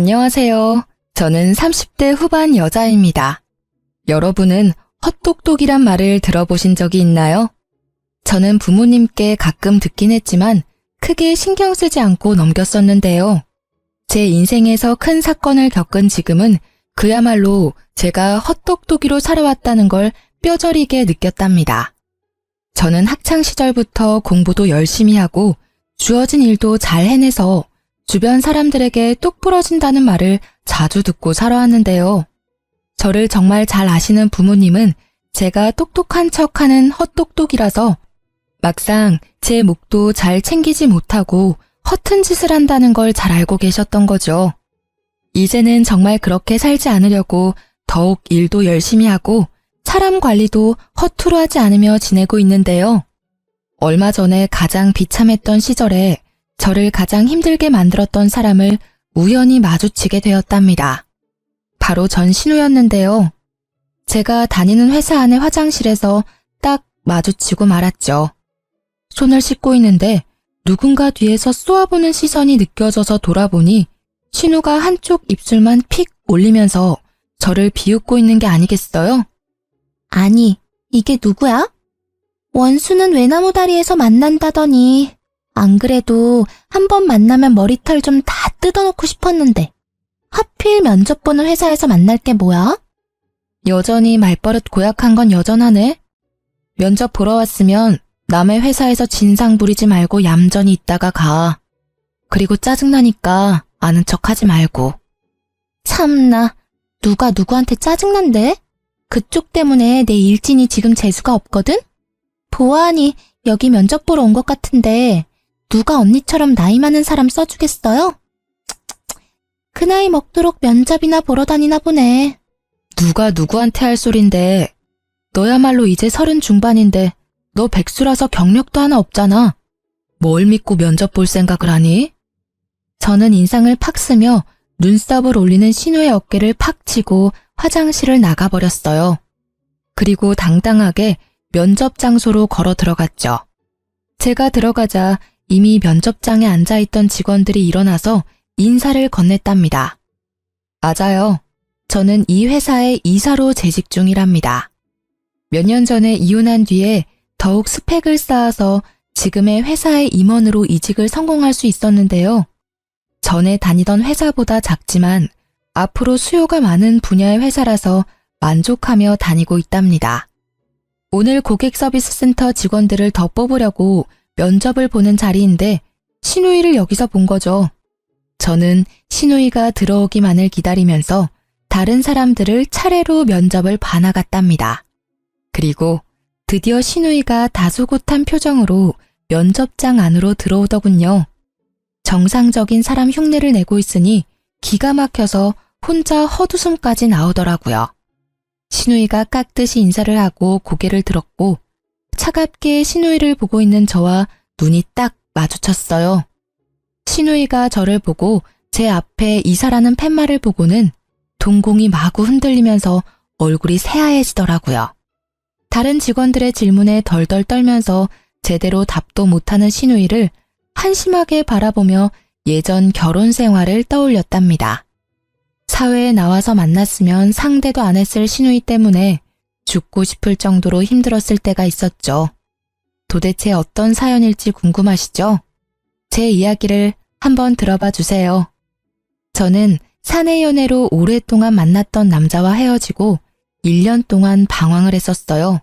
안녕하세요. 저는 30대 후반 여자입니다. 여러분은 헛똑똑이란 말을 들어보신 적이 있나요? 저는 부모님께 가끔 듣긴 했지만 크게 신경 쓰지 않고 넘겼었는데요. 제 인생에서 큰 사건을 겪은 지금은 그야말로 제가 헛똑똑이로 살아왔다는 걸 뼈저리게 느꼈답니다. 저는 학창시절부터 공부도 열심히 하고 주어진 일도 잘 해내서 주변 사람들에게 똑부러진다는 말을 자주 듣고 살아왔는데요. 저를 정말 잘 아시는 부모님은 제가 똑똑한 척하는 헛똑똑이라서 막상 제 몫도 잘 챙기지 못하고 허튼 짓을 한다는 걸 잘 알고 계셨던 거죠. 이제는 정말 그렇게 살지 않으려고 더욱 일도 열심히 하고 사람 관리도 허투루 하지 않으며 지내고 있는데요. 얼마 전에 가장 비참했던 시절에 저를 가장 힘들게 만들었던 사람을 우연히 마주치게 되었답니다. 바로 전 신우였는데요. 제가 다니는 회사 안의 화장실에서 딱 마주치고 말았죠. 손을 씻고 있는데 누군가 뒤에서 쏘아보는 시선이 느껴져서 돌아보니 신우가 한쪽 입술만 픽 올리면서 저를 비웃고 있는 게 아니겠어요? 아니, 이게 누구야? 원수는 외나무 다리에서 만난다더니 안 그래도 한 번 만나면 머리털 좀 다 뜯어놓고 싶었는데 하필 면접 보는 회사에서 만날 게 뭐야? 여전히 말버릇 고약한 건 여전하네. 면접 보러 왔으면 남의 회사에서 진상 부리지 말고 얌전히 있다가 가. 그리고 짜증나니까 아는 척하지 말고. 참나, 누가 누구한테 짜증난대? 그쪽 때문에 내 일진이 지금 재수가 없거든? 보아하니 여기 면접 보러 온 것 같은데 누가 언니처럼 나이 많은 사람 써주겠어요? 그 나이 먹도록 면접이나 보러 다니나 보네. 누가 누구한테 할 소린데. 너야말로 이제 30 중반인데 너 백수라서 경력도 하나 없잖아. 뭘 믿고 면접 볼 생각을 하니? 저는 인상을 팍 쓰며 눈썹을 올리는 신우의 어깨를 팍 치고 화장실을 나가버렸어요. 그리고 당당하게 면접 장소로 걸어 들어갔죠. 제가 들어가자 이미 면접장에 앉아있던 직원들이 일어나서 인사를 건넸답니다. 맞아요. 저는 이 회사의 이사로 재직 중이랍니다. 몇 년 전에 이혼한 뒤에 더욱 스펙을 쌓아서 지금의 회사의 임원으로 이직을 성공할 수 있었는데요. 전에 다니던 회사보다 작지만 앞으로 수요가 많은 분야의 회사라서 만족하며 다니고 있답니다. 오늘 고객 서비스 센터 직원들을 더 뽑으려고 면접을 보는 자리인데 신우이를 여기서 본 거죠. 저는 신우이가 들어오기만을 기다리면서 다른 사람들을 차례로 면접을 봐나갔답니다. 그리고 드디어 신우이가 다소곳한 표정으로 면접장 안으로 들어오더군요. 정상적인 사람 흉내를 내고 있으니 기가 막혀서 혼자 헛웃음까지 나오더라고요. 신우이가 깍듯이 인사를 하고 고개를 들었고 차갑게 신우이를 보고 있는 저와 눈이 딱 마주쳤어요. 신우이가 저를 보고 제 앞에 이사라는 팻말을 보고는 동공이 마구 흔들리면서 얼굴이 새하얘지더라고요. 다른 직원들의 질문에 덜덜 떨면서 제대로 답도 못하는 신우이를 한심하게 바라보며 예전 결혼 생활을 떠올렸답니다. 사회에 나와서 만났으면 상대도 안 했을 신우이 때문에 죽고 싶을 정도로 힘들었을 때가 있었죠. 도대체 어떤 사연일지 궁금하시죠? 제 이야기를 한번 들어봐 주세요. 저는 사내 연애로 오랫동안 만났던 남자와 헤어지고 1년 동안 방황을 했었어요.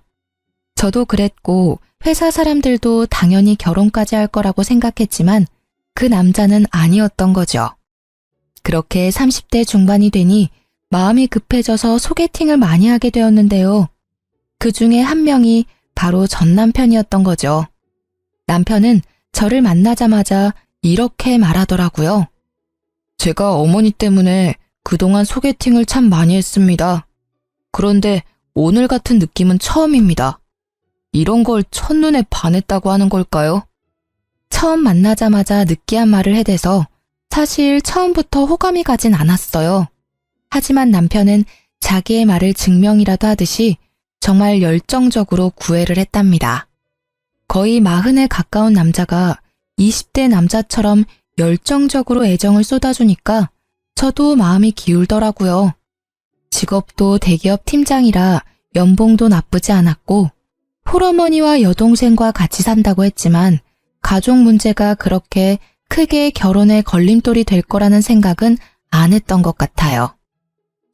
저도 그랬고 회사 사람들도 당연히 결혼까지 할 거라고 생각했지만 그 남자는 아니었던 거죠. 그렇게 30대 중반이 되니 마음이 급해져서 소개팅을 많이 하게 되었는데요. 그 중에 한 명이 바로 전 남편이었던 거죠. 남편은 저를 만나자마자 이렇게 말하더라고요. 제가 어머니 때문에 그동안 소개팅을 참 많이 했습니다. 그런데 오늘 같은 느낌은 처음입니다. 이런 걸 첫눈에 반했다고 하는 걸까요? 처음 만나자마자 느끼한 말을 해대서 사실 처음부터 호감이 가진 않았어요. 하지만 남편은 자기의 말을 증명이라도 하듯이 정말 열정적으로 구애를 했답니다. 거의 40에 가까운 남자가 20대 남자처럼 열정적으로 애정을 쏟아주니까 저도 마음이 기울더라고요. 직업도 대기업 팀장이라 연봉도 나쁘지 않았고 홀어머니와 여동생과 같이 산다고 했지만 가족 문제가 그렇게 크게 결혼에 걸림돌이 될 거라는 생각은 안 했던 것 같아요.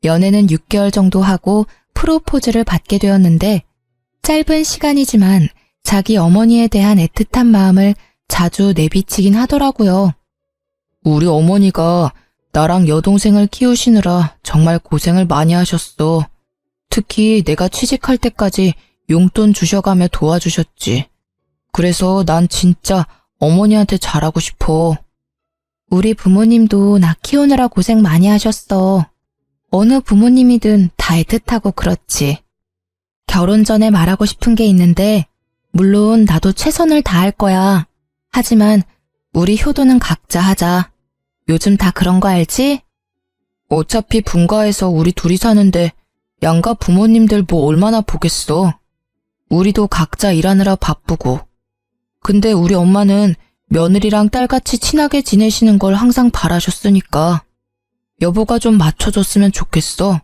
연애는 6개월 정도 하고 프로포즈를 받게 되었는데 짧은 시간이지만 자기 어머니에 대한 애틋한 마음을 자주 내비치긴 하더라고요. 우리 어머니가 나랑 여동생을 키우시느라 정말 고생을 많이 하셨어. 특히 내가 취직할 때까지 용돈 주셔가며 도와주셨지. 그래서 난 진짜 어머니한테 잘하고 싶어. 우리 부모님도 나 키우느라 고생 많이 하셨어. 어느 부모님이든 다 애틋하고 그렇지. 결혼 전에 말하고 싶은 게 있는데 물론 나도 최선을 다할 거야. 하지만 우리 효도는 각자 하자. 요즘 다 그런 거 알지? 어차피 분가에서 우리 둘이 사는데 양가 부모님들 뭐 얼마나 보겠어. 우리도 각자 일하느라 바쁘고. 근데 우리 엄마는 며느리랑 딸같이 친하게 지내시는 걸 항상 바라셨으니까 여보가 좀 맞춰줬으면 좋겠어.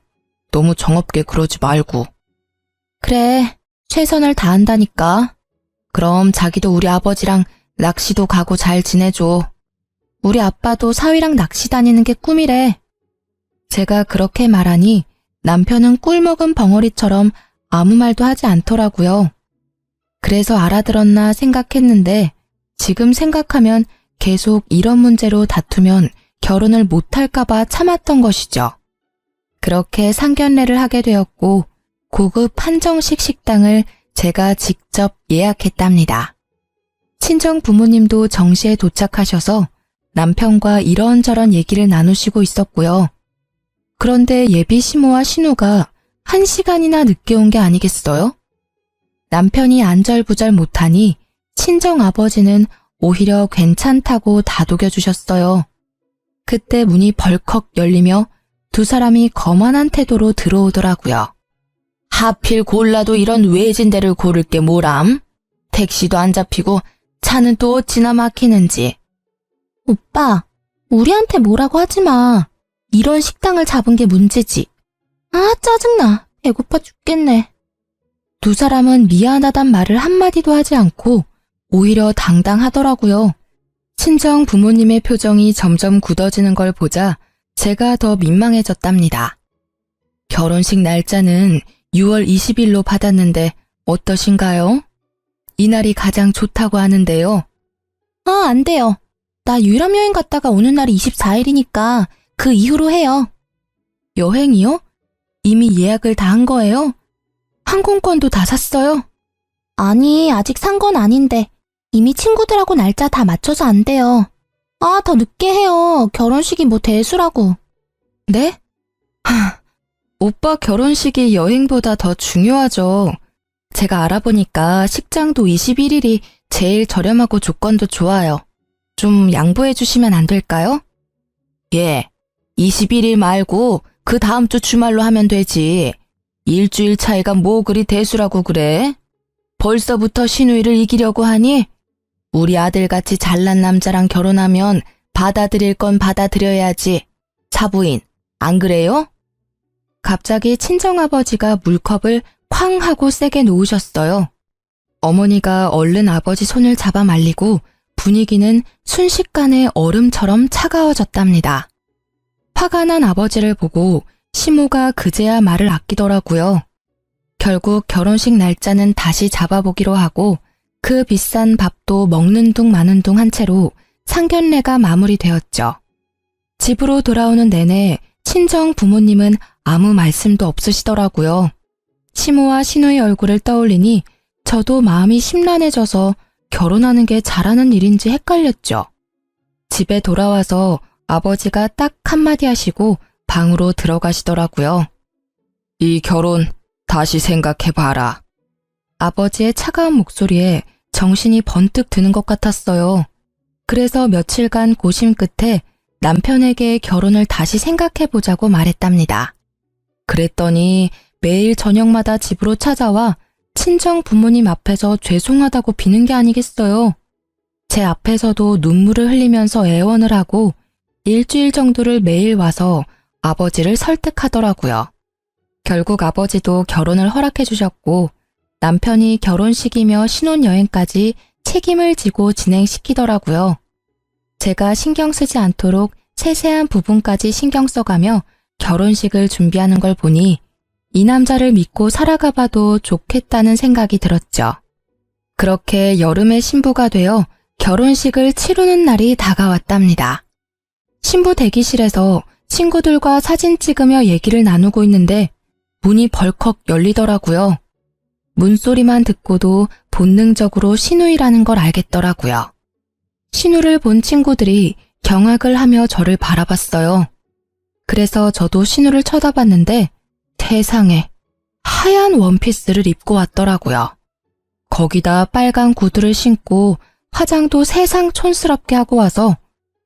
너무 정없게 그러지 말고. 그래, 최선을 다한다니까. 그럼 자기도 우리 아버지랑 낚시도 가고 잘 지내줘. 우리 아빠도 사위랑 낚시 다니는 게 꿈이래. 제가 그렇게 말하니 남편은 꿀 먹은 벙어리처럼 아무 말도 하지 않더라고요. 그래서 알아들었나 생각했는데 지금 생각하면 계속 이런 문제로 다투면 결혼을 못할까봐 참았던 것이죠. 그렇게 상견례를 하게 되었고 고급 한정식 식당을 제가 직접 예약했답니다. 친정 부모님도 정시에 도착하셔서 남편과 이런저런 얘기를 나누시고 있었고요. 그런데 예비 시모와 신우가 1시간이나 늦게 온 게 아니겠어요? 남편이 안절부절 못하니 친정 아버지는 오히려 괜찮다고 다독여 주셨어요. 그때 문이 벌컥 열리며 두 사람이 거만한 태도로 들어오더라고요. 하필 골라도 이런 외진 데를 고를 게 뭐람? 택시도 안 잡히고 차는 또 어찌나 막히는지. 오빠, 우리한테 뭐라고 하지 마. 이런 식당을 잡은 게 문제지. 아, 짜증나. 배고파 죽겠네. 두 사람은 미안하단 말을 한마디도 하지 않고 오히려 당당하더라고요. 친정 부모님의 표정이 점점 굳어지는 걸 보자 제가 더 민망해졌답니다. 결혼식 날짜는 6월 20일로 받았는데 어떠신가요? 이날이 가장 좋다고 하는데요. 아, 안 돼요. 나 유럽 여행 갔다가 오는 날이 24일이니까 그 이후로 해요. 여행이요? 이미 예약을 다 한 거예요? 항공권도 다 샀어요? 아니, 아직 산 건 아닌데 이미 친구들하고 날짜 다 맞춰서 안 돼요. 아, 더 늦게 해요. 결혼식이 뭐 대수라고. 네? 오빠 결혼식이 여행보다 더 중요하죠. 제가 알아보니까 식장도 21일이 제일 저렴하고 조건도 좋아요. 좀 양보해 주시면 안 될까요? 예, 21일 말고 그 다음 주 주말로 하면 되지. 일주일 차이가 뭐 그리 대수라고 그래? 벌써부터 신우이를 이기려고 하니? 우리 아들같이 잘난 남자랑 결혼하면 받아들일 건 받아들여야지. 사부인, 안 그래요? 갑자기 친정아버지가 물컵을 쾅 하고 세게 놓으셨어요. 어머니가 얼른 아버지 손을 잡아 말리고 분위기는 순식간에 얼음처럼 차가워졌답니다. 화가 난 아버지를 보고 시모가 그제야 말을 아끼더라고요. 결국 결혼식 날짜는 다시 잡아보기로 하고 그 비싼 밥도 먹는 둥 마는 둥 한 채로 상견례가 마무리되었죠. 집으로 돌아오는 내내 친정 부모님은 아무 말씀도 없으시더라고요. 시모와 신우의 얼굴을 떠올리니 저도 마음이 심란해져서 결혼하는 게 잘하는 일인지 헷갈렸죠. 집에 돌아와서 아버지가 딱 한마디 하시고 방으로 들어가시더라고요. 이 결혼 다시 생각해봐라. 아버지의 차가운 목소리에 정신이 번뜩 드는 것 같았어요. 그래서 며칠간 고심 끝에 남편에게 결혼을 다시 생각해보자고 말했답니다. 그랬더니 매일 저녁마다 집으로 찾아와 친정 부모님 앞에서 죄송하다고 비는 게 아니겠어요. 제 앞에서도 눈물을 흘리면서 애원을 하고 일주일 정도를 매일 와서 아버지를 설득하더라고요. 결국 아버지도 결혼을 허락해 주셨고 남편이 결혼식이며 신혼여행까지 책임을 지고 진행시키더라고요. 제가 신경 쓰지 않도록 세세한 부분까지 신경 써가며 결혼식을 준비하는 걸 보니 이 남자를 믿고 살아가 봐도 좋겠다는 생각이 들었죠. 그렇게 여름에 신부가 되어 결혼식을 치르는 날이 다가왔답니다. 신부 대기실에서 친구들과 사진 찍으며 얘기를 나누고 있는데 문이 벌컥 열리더라고요. 문소리만 듣고도 본능적으로 신우이라는 걸 알겠더라고요. 신우를 본 친구들이 경악을 하며 저를 바라봤어요. 그래서 저도 신우를 쳐다봤는데 세상에 하얀 원피스를 입고 왔더라고요. 거기다 빨간 구두를 신고 화장도 세상 촌스럽게 하고 와서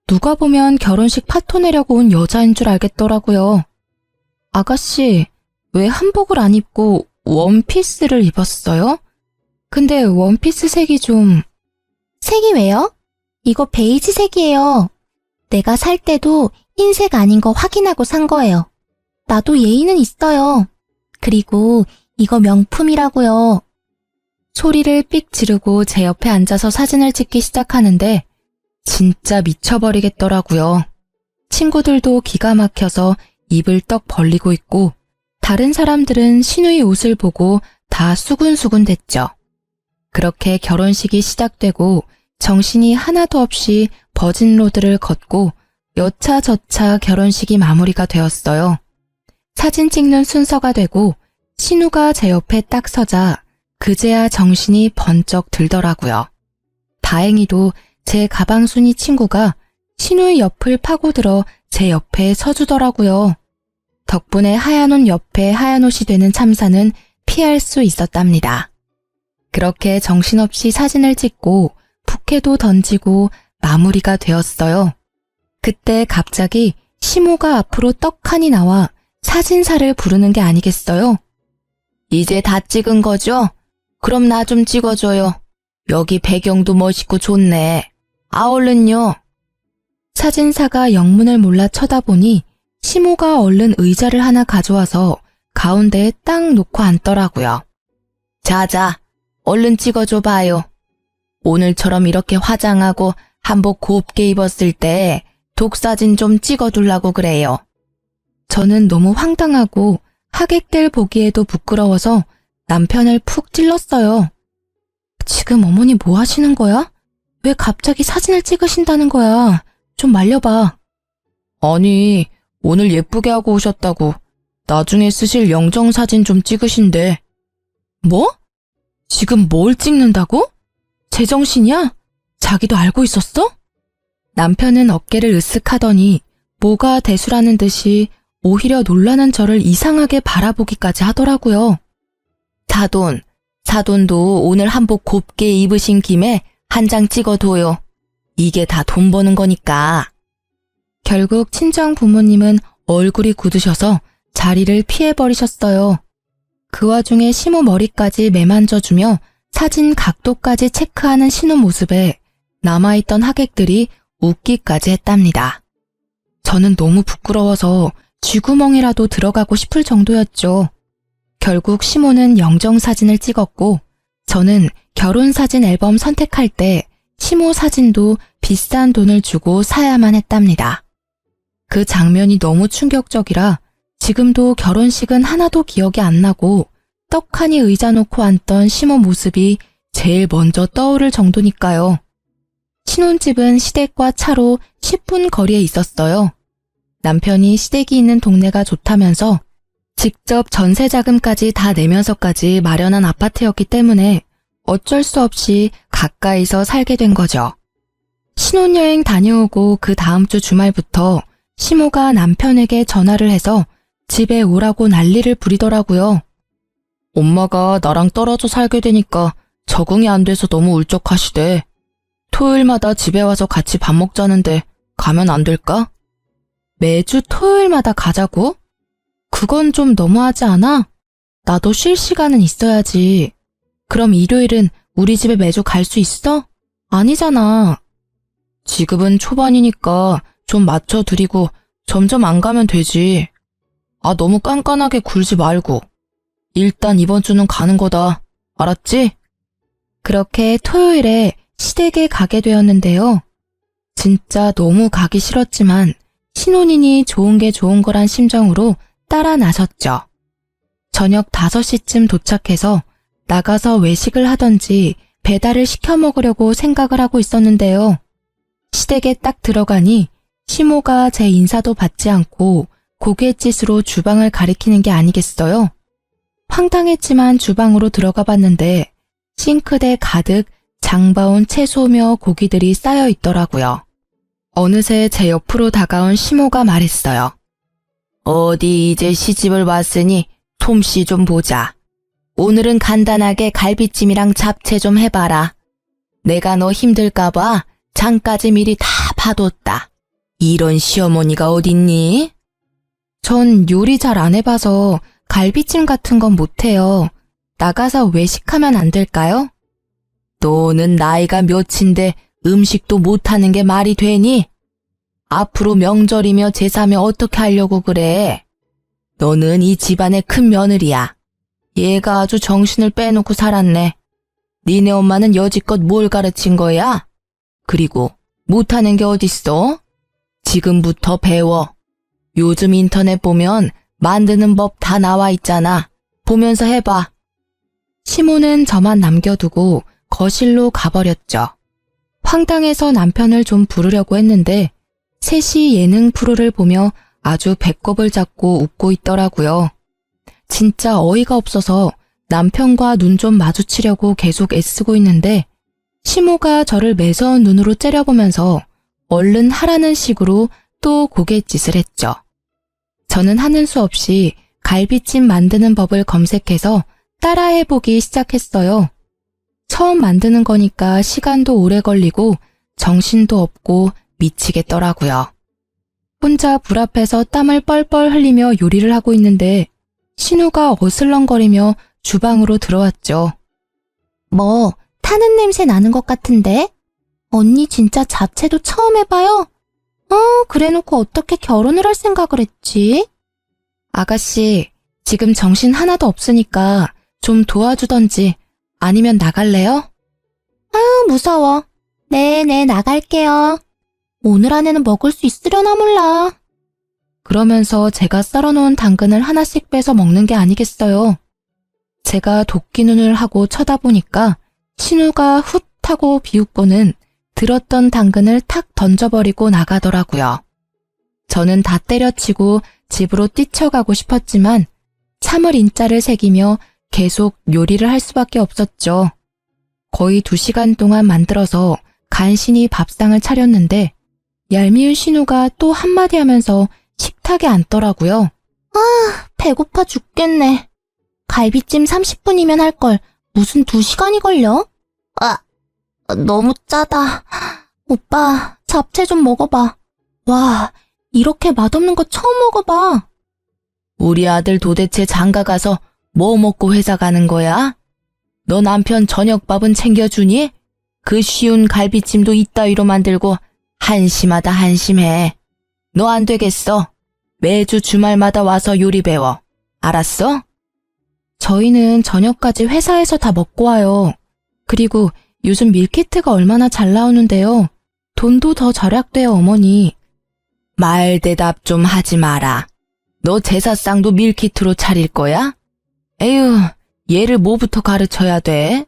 누가 보면 결혼식 파토 내려고 온 여자인 줄 알겠더라고요. 아가씨, 왜 한복을 안 입고 원피스를 입었어요? 근데 원피스 색이 좀... 색이 왜요? 이거 베이지 색이에요. 내가 살 때도 흰색 아닌 거 확인하고 산 거예요. 나도 예의는 있어요. 그리고 이거 명품이라고요. 소리를 삑 지르고 제 옆에 앉아서 사진을 찍기 시작하는데 진짜 미쳐버리겠더라고요. 친구들도 기가 막혀서 입을 떡 벌리고 있고 다른 사람들은 신우의 옷을 보고 다 수군수군 됐죠. 그렇게 결혼식이 시작되고 정신이 하나도 없이 버진로드를 걷고 여차저차 결혼식이 마무리가 되었어요. 사진 찍는 순서가 되고 신우가 제 옆에 딱 서자 그제야 정신이 번쩍 들더라고요. 다행히도 제 가방순이 친구가 신우의 옆을 파고들어 제 옆에 서주더라고요. 덕분에 하얀 옷 옆에 하얀 옷이 되는 참사는 피할 수 있었답니다. 그렇게 정신없이 사진을 찍고 부케도 던지고 마무리가 되었어요. 그때 갑자기 시모가 앞으로 떡하니 나와 사진사를 부르는 게 아니겠어요? 이제 다 찍은 거죠? 그럼 나 좀 찍어줘요. 여기 배경도 멋있고 좋네. 얼른요. 사진사가 영문을 몰라 쳐다보니 시모가 얼른 의자를 하나 가져와서 가운데에 딱 놓고 앉더라고요. 자자, 얼른 찍어줘 봐요. 오늘처럼 이렇게 화장하고 한복 곱게 입었을 때 독사진 좀 찍어두려고 그래요. 저는 너무 황당하고 하객들 보기에도 부끄러워서 남편을 푹 찔렀어요. 지금 어머니 뭐 하시는 거야? 왜 갑자기 사진을 찍으신다는 거야? 좀 말려봐. 아니, 오늘 예쁘게 하고 오셨다고 나중에 쓰실 영정사진 좀 찍으신대. 뭐? 지금 뭘 찍는다고? 제정신이야? 자기도 알고 있었어? 남편은 어깨를 으쓱하더니 뭐가 대수라는 듯이 오히려 놀라는 저를 이상하게 바라보기까지 하더라고요. 사돈도 오늘 한복 곱게 입으신 김에 한 장 찍어둬요. 이게 다 돈 버는 거니까. 결국 친정 부모님은 얼굴이 굳으셔서 자리를 피해버리셨어요. 그 와중에 시모 머리까지 매만져주며 사진 각도까지 체크하는 신우 모습에 남아있던 하객들이 웃기까지 했답니다. 저는 너무 부끄러워서 쥐구멍이라도 들어가고 싶을 정도였죠. 결국 시모는 영정사진을 찍었고 저는 결혼사진 앨범 선택할 때 시모 사진도 비싼 돈을 주고 사야만 했답니다. 그 장면이 너무 충격적이라 지금도 결혼식은 하나도 기억이 안 나고 떡하니 의자 놓고 앉던 시모 모습이 제일 먼저 떠오를 정도니까요. 신혼집은 시댁과 차로 10분 거리에 있었어요. 남편이 시댁이 있는 동네가 좋다면서 직접 전세 자금까지 다 내면서까지 마련한 아파트였기 때문에 어쩔 수 없이 가까이서 살게 된 거죠. 신혼여행 다녀오고 그 다음 주 주말부터 시모가 남편에게 전화를 해서 집에 오라고 난리를 부리더라고요. 엄마가 나랑 떨어져 살게 되니까 적응이 안 돼서 너무 울적하시대. 토요일마다 집에 와서 같이 밥 먹자는데 가면 안 될까? 매주 토요일마다 가자고? 그건 좀 너무하지 않아? 나도 쉴 시간은 있어야지. 그럼 일요일은 우리 집에 매주 갈 수 있어? 아니잖아. 지금은 초반이니까 좀 맞춰드리고 점점 안 가면 되지. 아, 너무 깐깐하게 굴지 말고. 일단 이번 주는 가는 거다. 알았지? 그렇게 토요일에 시댁에 가게 되었는데요. 진짜 너무 가기 싫었지만 신혼이니 좋은 게 좋은 거란 심정으로 따라 나섰죠. 저녁 5시쯤 도착해서 나가서 외식을 하던지 배달을 시켜 먹으려고 생각을 하고 있었는데요. 시댁에 딱 들어가니 시모가 제 인사도 받지 않고 고갯짓으로 주방을 가리키는 게 아니겠어요? 황당했지만 주방으로 들어가 봤는데 싱크대 가득 장봐온 채소며 고기들이 쌓여 있더라고요. 어느새 제 옆으로 다가온 시모가 말했어요. 어디 이제 시집을 왔으니 솜씨 좀 보자. 오늘은 간단하게 갈비찜이랑 잡채 좀 해봐라. 내가 너 힘들까봐 장까지 미리 다 봐뒀다. 이런 시어머니가 어딨니? 전 요리 잘 안 해봐서 갈비찜 같은 건 못해요. 나가서 외식하면 안 될까요? 너는 나이가 몇인데 음식도 못하는 게 말이 되니? 앞으로 명절이며 제사며 어떻게 하려고 그래? 너는 이 집안의 큰 며느리야. 얘가 아주 정신을 빼놓고 살았네. 니네 엄마는 여지껏 뭘 가르친 거야? 그리고 못하는 게 어딨어? 지금부터 배워. 요즘 인터넷 보면 만드는 법 다 나와 있잖아. 보면서 해봐. 시모는 저만 남겨두고 거실로 가버렸죠. 황당해서 남편을 좀 부르려고 했는데 셋이 예능 프로를 보며 아주 배꼽을 잡고 웃고 있더라고요. 진짜 어이가 없어서 남편과 눈 좀 마주치려고 계속 애쓰고 있는데 시모가 저를 매서운 눈으로 째려보면서 얼른 하라는 식으로 또 고갯짓을 했죠. 저는 하는 수 없이 갈비찜 만드는 법을 검색해서 따라해보기 시작했어요. 처음 만드는 거니까 시간도 오래 걸리고 정신도 없고 미치겠더라고요. 혼자 불 앞에서 땀을 뻘뻘 흘리며 요리를 하고 있는데 신우가 어슬렁거리며 주방으로 들어왔죠. 뭐, 타는 냄새 나는 것 같은데? 언니 진짜 잡채도 처음 해봐요? 그래놓고 어떻게 결혼을 할 생각을 했지? 아가씨, 지금 정신 하나도 없으니까 좀 도와주던지 아니면 나갈래요? 무서워. 네, 나갈게요. 오늘 안에는 먹을 수 있으려나 몰라. 그러면서 제가 썰어놓은 당근을 하나씩 빼서 먹는 게 아니겠어요. 제가 도끼 눈을 하고 쳐다보니까 신우가 훗 하고 비웃고는 들었던 당근을 탁 던져버리고 나가더라고요. 저는 다 때려치고 집으로 뛰쳐가고 싶었지만 참을 인자를 새기며 계속 요리를 할 수밖에 없었죠. 거의 2시간 동안 만들어서 간신히 밥상을 차렸는데 얄미운 신우가 또 한마디 하면서 식탁에 앉더라고요. 배고파 죽겠네. 갈비찜 30분이면 할 걸 무슨 2시간이 걸려? 너무 짜다. 오빠, 잡채 좀 먹어봐. 와, 이렇게 맛없는 거 처음 먹어봐. 우리 아들 도대체 장가 가서 뭐 먹고 회사 가는 거야? 너 남편 저녁밥은 챙겨주니? 그 쉬운 갈비찜도 이따위로 만들고 한심하다 한심해. 너 안 되겠어. 매주 주말마다 와서 요리 배워. 알았어? 저희는 저녁까지 회사에서 다 먹고 와요. 그리고 요즘 밀키트가 얼마나 잘 나오는데요. 돈도 더 절약돼요, 어머니. 말 대답 좀 하지 마라. 너 제사상도 밀키트로 차릴 거야? 에휴, 얘를 뭐부터 가르쳐야 돼?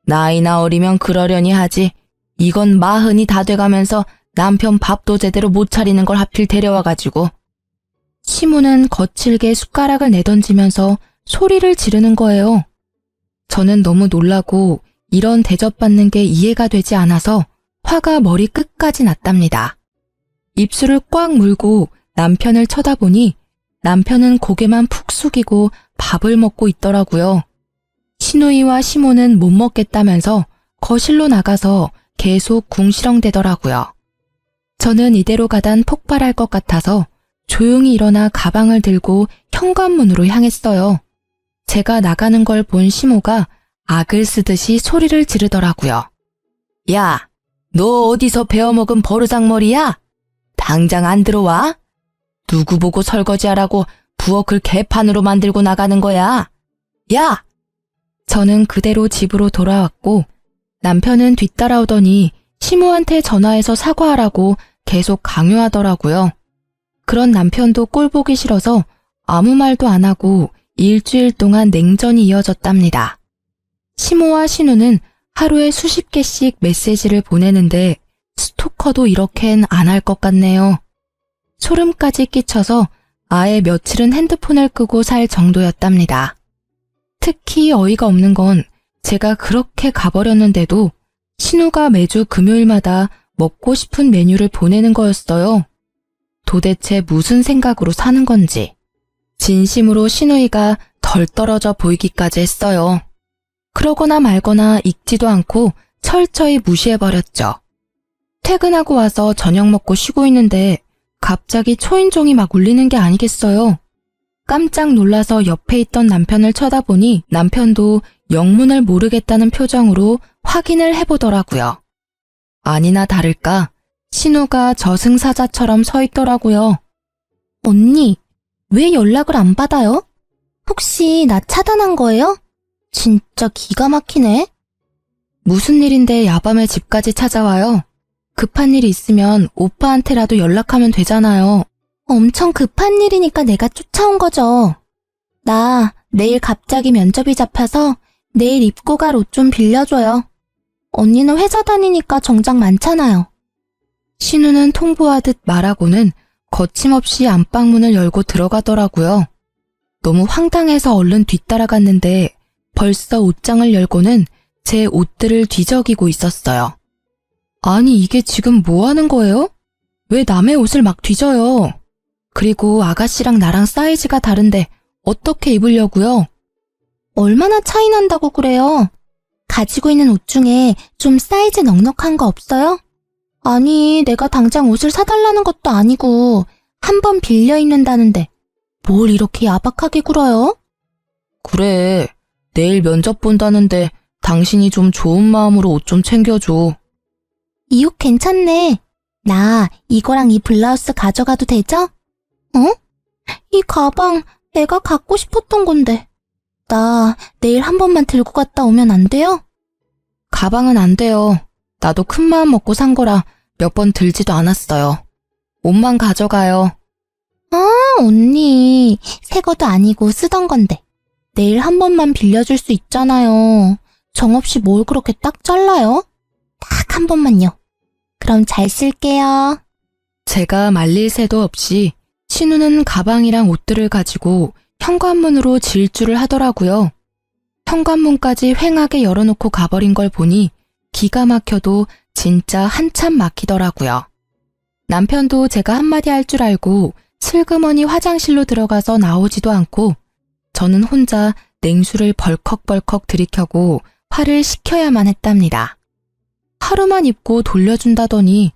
나이나 어리면 그러려니 하지. 이건 40이 다 돼가면서 남편 밥도 제대로 못 차리는 걸 하필 데려와가지고. 시모는 거칠게 숟가락을 내던지면서 소리를 지르는 거예요. 저는 너무 놀라고 이런 대접받는 게 이해가 되지 않아서 화가 머리 끝까지 났답니다. 입술을 꽉 물고 남편을 쳐다보니 남편은 고개만 푹 숙이고 밥을 먹고 있더라고요. 시누이와 시모는 못 먹겠다면서 거실로 나가서 계속 궁시렁대더라고요. 저는 이대로 가단 폭발할 것 같아서 조용히 일어나 가방을 들고 현관문으로 향했어요. 제가 나가는 걸 본 시모가 악을 쓰듯이 소리를 지르더라고요. 야, 너 어디서 베어먹은 버르장머리야? 당장 안 들어와? 누구 보고 설거지하라고 부엌을 개판으로 만들고 나가는 거야? 야! 저는 그대로 집으로 돌아왔고 남편은 뒤따라오더니 시모한테 전화해서 사과하라고 계속 강요하더라고요. 그런 남편도 꼴 보기 싫어서 아무 말도 안 하고 일주일 동안 냉전이 이어졌답니다. 시모와 신우는 하루에 수십 개씩 메시지를 보내는데 스토커도 이렇게는 안 할 것 같네요. 소름까지 끼쳐서 아예 며칠은 핸드폰을 끄고 살 정도였답니다. 특히 어이가 없는 건 제가 그렇게 가버렸는데도 신우가 매주 금요일마다 먹고 싶은 메뉴를 보내는 거였어요. 도대체 무슨 생각으로 사는 건지. 진심으로 신우이가 덜 떨어져 보이기까지 했어요. 그러거나 말거나 읽지도 않고 철저히 무시해버렸죠. 퇴근하고 와서 저녁 먹고 쉬고 있는데 갑자기 초인종이 막 울리는 게 아니겠어요. 깜짝 놀라서 옆에 있던 남편을 쳐다보니 남편도 영문을 모르겠다는 표정으로 확인을 해보더라고요. 아니나 다를까 신우가 저승사자처럼 서 있더라고요. 언니, 왜 연락을 안 받아요? 혹시 나 차단한 거예요? 진짜 기가 막히네. 무슨 일인데 야밤에 집까지 찾아와요? 급한 일이 있으면 오빠한테라도 연락하면 되잖아요. 엄청 급한 일이니까 내가 쫓아온 거죠. 나 내일 갑자기 면접이 잡혀서 내일 입고 갈 옷 좀 빌려줘요. 언니는 회사 다니니까 정장 많잖아요. 신우는 통보하듯 말하고는 거침없이 안방문을 열고 들어가더라고요. 너무 황당해서 얼른 뒤따라갔는데 벌써 옷장을 열고는 제 옷들을 뒤적이고 있었어요. 아니 이게 지금 뭐 하는 거예요? 왜 남의 옷을 막 뒤져요? 그리고 아가씨랑 나랑 사이즈가 다른데 어떻게 입으려고요? 얼마나 차이 난다고 그래요? 가지고 있는 옷 중에 좀 사이즈 넉넉한 거 없어요? 아니, 내가 당장 옷을 사달라는 것도 아니고 한 번 빌려 입는다는데 뭘 이렇게 야박하게 굴어요? 그래, 내일 면접 본다는데 당신이 좀 좋은 마음으로 옷 좀 챙겨줘. 이 옷 괜찮네. 나 이거랑 이 블라우스 가져가도 되죠? 어? 이 가방 내가 갖고 싶었던 건데. 나 내일 한 번만 들고 갔다 오면 안 돼요? 가방은 안 돼요. 나도 큰 마음 먹고 산 거라 몇 번 들지도 않았어요. 옷만 가져가요. 언니, 새 것도 아니고 쓰던 건데. 내일 한 번만 빌려줄 수 있잖아요. 정없이 뭘 그렇게 딱 잘라요? 딱 한 번만요. 그럼 잘 쓸게요. 제가 말릴 새도 없이 신우는 가방이랑 옷들을 가지고 현관문으로 질주를 하더라고요. 현관문까지 휑하게 열어놓고 가버린 걸 보니 기가 막혀도 진짜 한참 막히더라고요. 남편도 제가 한마디 할 줄 알고 슬그머니 화장실로 들어가서 나오지도 않고 저는 혼자 냉수를 벌컥벌컥 들이켜고 화를 식혀야만 했답니다. 하루만 입고 돌려준다더니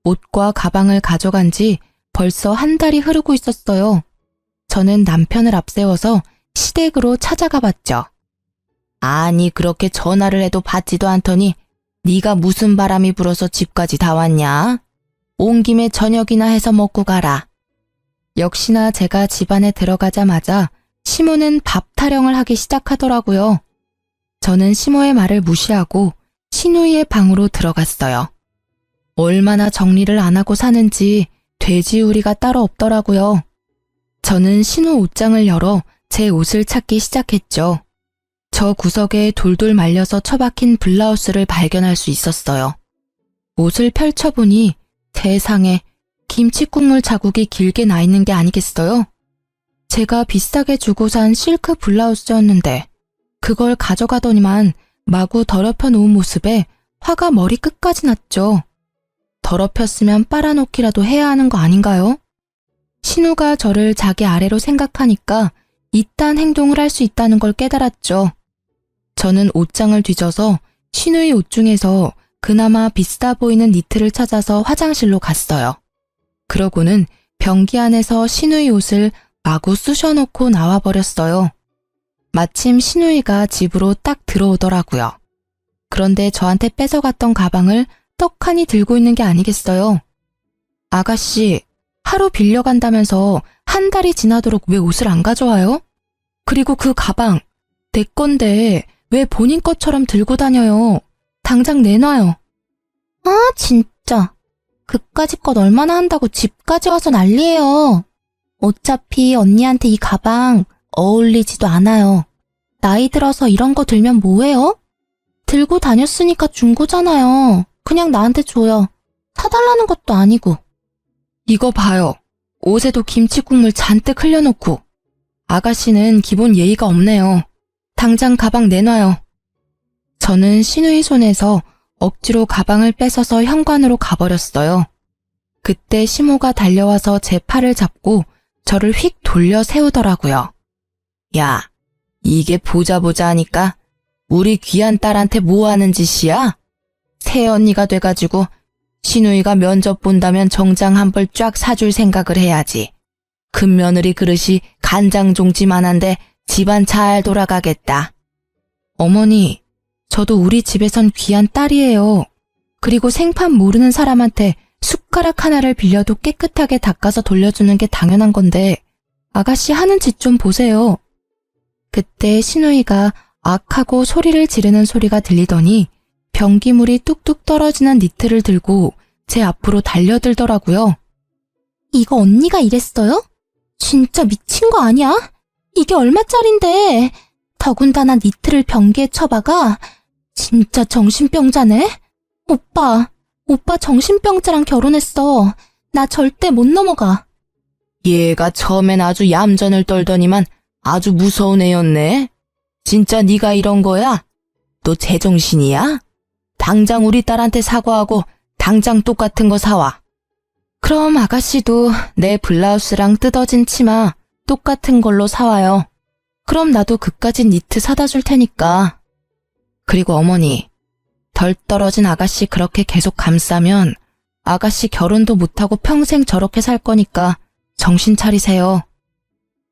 옷과 가방을 가져간 지 벌써 한 달이 흐르고 있었어요. 저는 남편을 앞세워서 시댁으로 찾아가 봤죠. 아니 그렇게 전화를 해도 받지도 않더니 네가 무슨 바람이 불어서 집까지 다 왔냐? 온 김에 저녁이나 해서 먹고 가라. 역시나 제가 집안에 들어가자마자 시모는 밥 타령을 하기 시작하더라고요. 저는 시모의 말을 무시하고 신우이의 방으로 들어갔어요. 얼마나 정리를 안 하고 사는지 돼지우리가 따로 없더라고요. 저는 신우 옷장을 열어 제 옷을 찾기 시작했죠. 저 구석에 돌돌 말려서 처박힌 블라우스를 발견할 수 있었어요. 옷을 펼쳐보니 세상에 김치국물 자국이 길게 나 있는 게 아니겠어요? 제가 비싸게 주고 산 실크 블라우스였는데 그걸 가져가더니만 마구 더럽혀 놓은 모습에 화가 머리끝까지 났죠. 더럽혔으면 빨아놓기라도 해야 하는 거 아닌가요? 신우가 저를 자기 아래로 생각하니까 이딴 행동을 할 수 있다는 걸 깨달았죠. 저는 옷장을 뒤져서 신우의 옷 중에서 그나마 비싸 보이는 니트를 찾아서 화장실로 갔어요. 그러고는 변기 안에서 신우의 옷을 마구 쑤셔놓고 나와버렸어요. 마침 신우이가 집으로 딱 들어오더라고요. 그런데 저한테 뺏어갔던 가방을 떡하니 들고 있는 게 아니겠어요. 아가씨, 하루 빌려간다면서 한 달이 지나도록 왜 옷을 안 가져와요? 그리고 그 가방, 내 건데 왜 본인 것처럼 들고 다녀요? 당장 내놔요. 아, 진짜. 그까짓 것 얼마나 한다고 집까지 와서 난리예요. 어차피 언니한테 이 가방 어울리지도 않아요. 나이 들어서 이런 거 들면 뭐해요? 들고 다녔으니까 준 거잖아요. 그냥 나한테 줘요. 사달라는 것도 아니고. 이거 봐요. 옷에도 김치 국물 잔뜩 흘려놓고. 아가씨는 기본 예의가 없네요. 당장 가방 내놔요. 저는 신우이 손에서 억지로 가방을 뺏어서 현관으로 가버렸어요. 그때 시모가 달려와서 제 팔을 잡고 저를 휙 돌려 세우더라고요. 야, 이게 보자 하니까 우리 귀한 딸한테 뭐 하는 짓이야? 새언니가 돼가지고 신우이가 면접 본다면 정장 한 벌 쫙 사줄 생각을 해야지. 큰며느리 그릇이 간장종지만한데 집안 잘 돌아가겠다. 어머니, 저도 우리 집에선 귀한 딸이에요. 그리고 생판 모르는 사람한테 숟가락 하나를 빌려도 깨끗하게 닦아서 돌려주는 게 당연한 건데 아가씨 하는 짓 좀 보세요. 그때 신우이가 악 하고 소리를 지르는 소리가 들리더니 변기물이 뚝뚝 떨어지는 니트를 들고 제 앞으로 달려들더라고요. 이거 언니가 이랬어요? 진짜 미친 거 아니야? 이게 얼마짜린데? 더군다나 니트를 변기에 쳐박아? 진짜 정신병자네? 오빠 정신병자랑 결혼했어. 나 절대 못 넘어가. 얘가 처음엔 아주 얌전을 떨더니만 아주 무서운 애였네. 진짜 네가 이런 거야? 너 제정신이야? 당장 우리 딸한테 사과하고 당장 똑같은 거 사와. 그럼 아가씨도 내 블라우스랑 뜯어진 치마 똑같은 걸로 사와요. 그럼 나도 그까진 니트 사다 줄 테니까. 그리고 어머니, 덜 떨어진 아가씨 그렇게 계속 감싸면 아가씨 결혼도 못하고 평생 저렇게 살 거니까 정신 차리세요.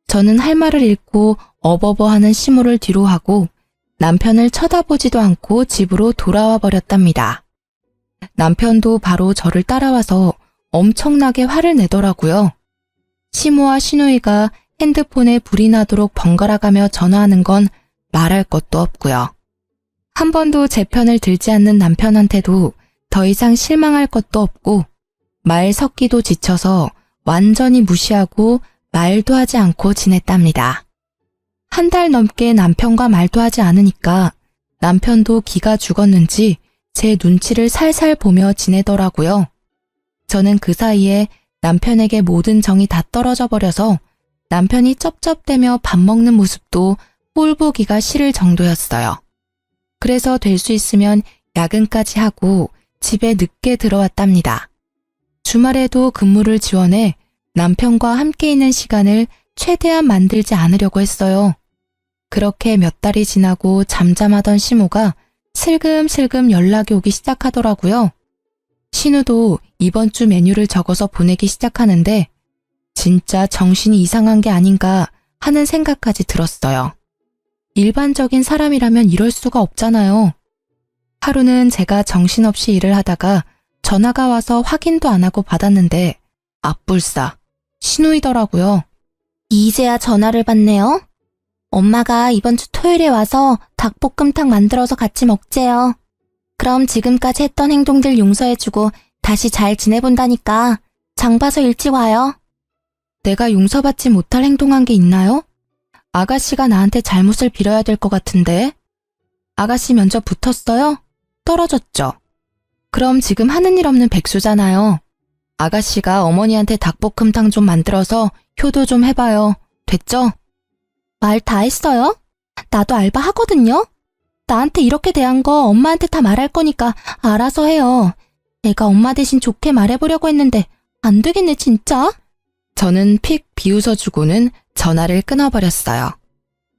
저는 할 말을 잃고 어버버하는 시모를 뒤로 하고 남편을 쳐다보지도 않고 집으로 돌아와 버렸답니다. 남편도 바로 저를 따라와서 엄청나게 화를 내더라고요. 시모와 시누이가 핸드폰에 불이 나도록 번갈아가며 전화하는 건 말할 것도 없고요. 한 번도 제 편을 들지 않는 남편한테도 더 이상 실망할 것도 없고 말 섞기도 지쳐서 완전히 무시하고 말도 하지 않고 지냈답니다. 한 달 넘게 남편과 말도 하지 않으니까 남편도 기가 죽었는지 제 눈치를 살살 보며 지내더라고요. 저는 그 사이에 남편에게 모든 정이 다 떨어져 버려서 남편이 쩝쩝대며 밥 먹는 모습도 꼴보기가 싫을 정도였어요. 그래서 될 수 있으면 야근까지 하고 집에 늦게 들어왔답니다. 주말에도 근무를 지원해 남편과 함께 있는 시간을 최대한 만들지 않으려고 했어요. 그렇게 몇 달이 지나고 잠잠하던 시모가 슬금슬금 연락이 오기 시작하더라고요. 신우도 이번 주 메뉴를 적어서 보내기 시작하는데 진짜 정신이 이상한 게 아닌가 하는 생각까지 들었어요. 일반적인 사람이라면 이럴 수가 없잖아요. 하루는 제가 정신없이 일을 하다가 전화가 와서 확인도 안 하고 받았는데 앞불싸 신우이더라고요. 이제야 전화를 받네요. 엄마가 이번 주 토요일에 와서 닭볶음탕 만들어서 같이 먹재요. 그럼 지금까지 했던 행동들 용서해주고 다시 잘 지내본다니까 장 봐서 일찍 와요. 내가 용서받지 못할 행동한 게 있나요? 아가씨가 나한테 잘못을 빌어야 될 것 같은데. 아가씨 면접 붙었어요? 떨어졌죠? 그럼 지금 하는 일 없는 백수잖아요. 아가씨가 어머니한테 닭볶음탕 좀 만들어서 효도 좀 해봐요. 됐죠? 말 다 했어요? 나도 알바 하거든요. 나한테 이렇게 대한 거 엄마한테 다 말할 거니까 알아서 해요. 내가 엄마 대신 좋게 말해보려고 했는데 안 되겠네 진짜. 저는 픽 비웃어주고는 전화를 끊어버렸어요.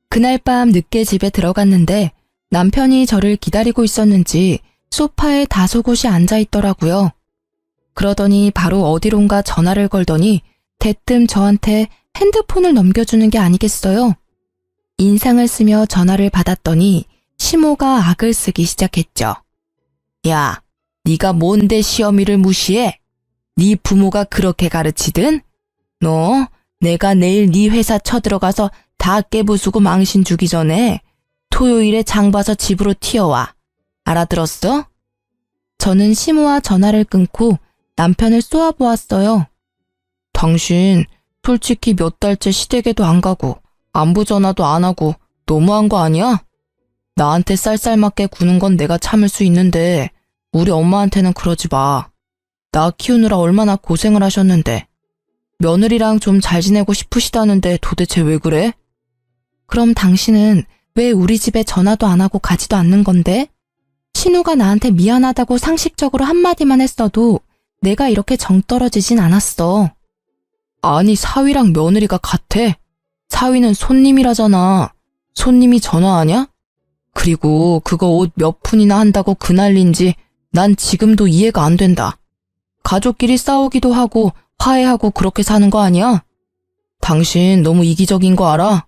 그날 밤 늦게 집에 들어갔는데 남편이 저를 기다리고 있었는지 소파에 다소곳이 앉아있더라고요. 그러더니 바로 어디론가 전화를 걸더니 대뜸 저한테 핸드폰을 넘겨주는 게 아니겠어요? 인상을 쓰며 전화를 받았더니 시모가 악을 쓰기 시작했죠. 야, 네가 뭔데 시어미를 무시해? 네 부모가 그렇게 가르치든? 너 내가 내일 네 회사 쳐들어가서 다 깨부수고 망신 주기 전에 토요일에 장 봐서 집으로 튀어와. 알아들었어? 저는 시모와 전화를 끊고 남편을 쏘아보았어요. 당신 솔직히 몇 달째 시댁에도 안 가고 안부 전화도 안 하고 너무한 거 아니야? 나한테 쌀쌀맞게 구는 건 내가 참을 수 있는데 우리 엄마한테는 그러지 마. 나 키우느라 얼마나 고생을 하셨는데. 며느리랑 좀 잘 지내고 싶으시다는데 도대체 왜 그래? 그럼 당신은 왜 우리 집에 전화도 안 하고 가지도 않는 건데? 신우가 나한테 미안하다고 상식적으로 한마디만 했어도 내가 이렇게 정 떨어지진 않았어. 아니, 사위랑 며느리가 같아. 사위는 손님이라잖아. 손님이 전화하냐? 그리고 그거 옷 몇 푼이나 한다고 그 난리인지 난 지금도 이해가 안 된다. 가족끼리 싸우기도 하고 화해하고 그렇게 사는 거 아니야? 당신 너무 이기적인 거 알아?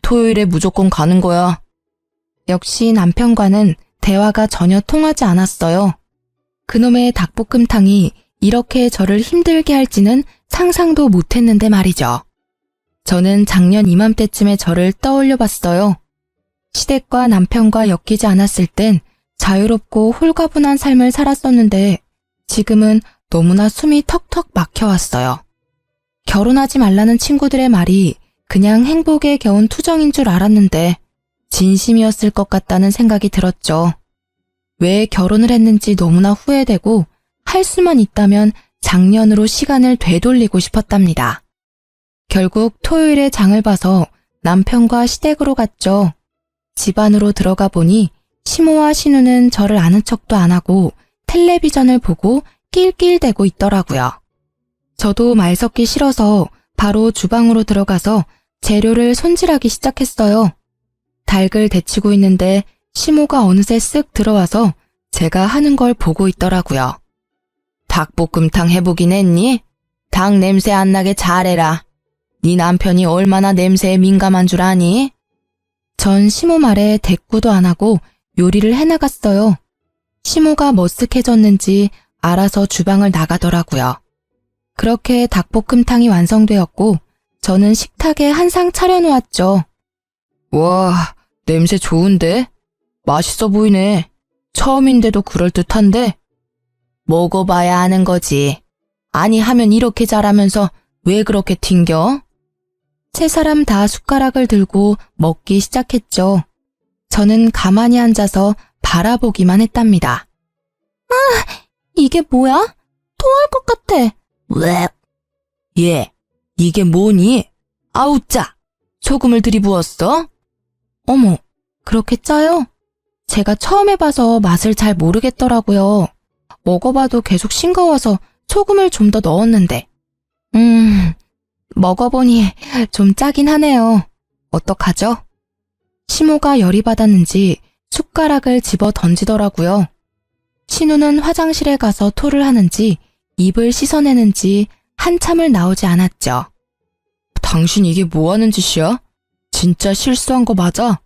토요일에 무조건 가는 거야. 역시 남편과는 대화가 전혀 통하지 않았어요. 그놈의 닭볶음탕이 이렇게 저를 힘들게 할지는 상상도 못했는데 말이죠. 저는 작년 이맘때쯤에 저를 떠올려 봤어요. 시댁과 남편과 엮이지 않았을 땐 자유롭고 홀가분한 삶을 살았었는데 지금은 너무나 숨이 턱턱 막혀왔어요. 결혼하지 말라는 친구들의 말이 그냥 행복에 겨운 투정인 줄 알았는데 진심이었을 것 같다는 생각이 들었죠. 왜 결혼을 했는지 너무나 후회되고 할 수만 있다면 작년으로 시간을 되돌리고 싶었답니다. 결국 토요일에 장을 봐서 남편과 시댁으로 갔죠. 집 안으로 들어가 보니 시모와 신우는 저를 아는 척도 안 하고 텔레비전을 보고 낄낄대고 있더라고요. 저도 말 섞기 싫어서 바로 주방으로 들어가서 재료를 손질하기 시작했어요. 닭을 데치고 있는데 시모가 어느새 쓱 들어와서 제가 하는 걸 보고 있더라고요. 닭볶음탕 해보긴 했니? 닭 냄새 안 나게 잘해라. 네 남편이 얼마나 냄새에 민감한 줄 아니? 전 시모 말에 대꾸도 안 하고 요리를 해나갔어요. 시모가 머쓱해졌는지 알아서 주방을 나가더라고요. 그렇게 닭볶음탕이 완성되었고 저는 식탁에 한 상 차려놓았죠. 와, 냄새 좋은데? 맛있어 보이네. 처음인데도 그럴듯한데? 먹어봐야 아는 거지. 아니 하면 이렇게 잘하면서 왜 그렇게 튕겨? 세 사람 다 숟가락을 들고 먹기 시작했죠. 저는 가만히 앉아서 바라보기만 했답니다. 아, 이게 뭐야? 토할 것 같아. 왜? 얘, 이게 뭐니? 아우 짜! 소금을 들이부었어? 어머, 그렇게 짜요? 제가 처음 해봐서 맛을 잘 모르겠더라고요. 먹어봐도 계속 싱거워서 소금을 좀 더 넣었는데. 먹어보니 좀 짜긴 하네요. 어떡하죠? 시모가 열이 받았는지 숟가락을 집어 던지더라고요. 신우는 화장실에 가서 토를 하는지 입을 씻어내는지 한참을 나오지 않았죠. 당신 이게 뭐 하는 짓이야? 진짜 실수한 거 맞아?